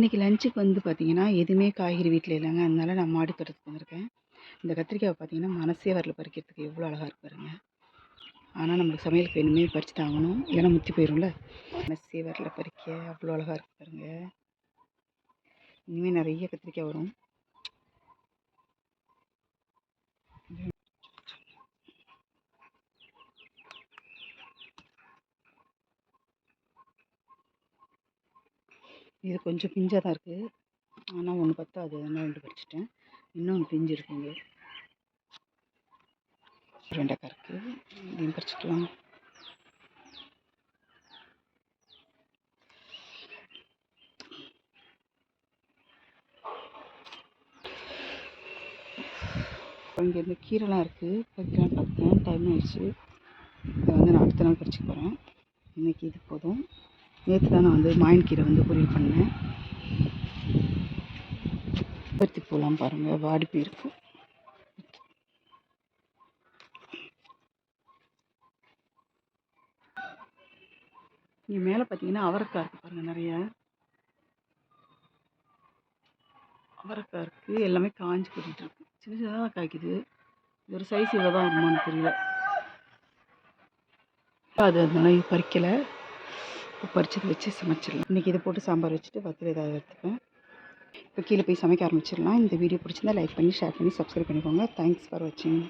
இன்றைக்கி லஞ்சுக்கு வந்து பார்த்திங்கன்னா எதுவுமே காய்கறி வீட்டில் இல்லைங்க. அதனால நான் மாடி தோட்டத்துக்கு வந்திருக்கேன். இந்த கத்திரிக்காய் பார்த்திங்கன்னா மனசே வரல பறிக்கிறதுக்கு, எவ்வளோ அழகாக இருக்கு பாருங்க. ஆனால் நம்மளுக்கு சமையலுக்கு வேணுமே பறித்து தான் ஆகணும், இல்லைன்னா முத்தி போயிடும்ல. மனசே வரல பறிக்க, அவ்வளோ அழகாக இருக்கு பாருங்க. இனிமேல் நிறைய கத்திரிக்காய் வரும். இது கொஞ்சம் பிஞ்சாக தான் இருக்குது. ஆனால் ஒன்று பார்த்தா அது ஒன்று 2 பறிச்சிட்டேன். இன்னொன்று பிஞ்சு இருக்குங்க. வெண்டைக்காய் இருக்குது, இதையும் பறிச்சிக்கலாம். இங்கே இந்த கீரைலாம் இருக்குது, பறிக்கலான்னு பார்த்தேன். டைம் ஆயிடுச்சு. இதை வந்து நான் அடுத்த நாள் பறிச்சுக்க போகிறேன். இன்றைக்கி இது போதும். நேற்று தான் நான் வந்து மாயன்கீரை வந்து பொரியல் பண்ணேன். பருத்தி பூலாம் பாருங்கள், வாடி போயிருக்கு. இங்கே மேலே பார்த்தீங்கன்னா அவரைக்காய் இருக்குது பாருங்கள், நிறைய அவரைக்காய் இருக்குது. எல்லாமே காஞ்சி போட்டுட்டு இருக்கு. சின்ன சின்னதாக காய்க்குது. இது ஒரு சைஸ் இவ்வளோ தான் வருமானு தெரியல. அதனால இது பறிக்கலை. பறிச்சதை வச்சு சமைச்சிடலாம். இன்றைக்கி இதை போட்டு சாம்பார் வச்சுட்டு வத்தல் ஏதாவது எடுத்துப்பேன். இப்போ கீழே போய் சமைக்க ஆரம்பிச்சிடலாம். இந்த வீடியோ பிடிச்சிருந்தா லைக் பண்ணி, ஷேர் பண்ணி, சப்ஸ்கிரைப் பண்ணிக்கோங்க. தேங்க்ஸ் ஃபார் வாட்சிங்.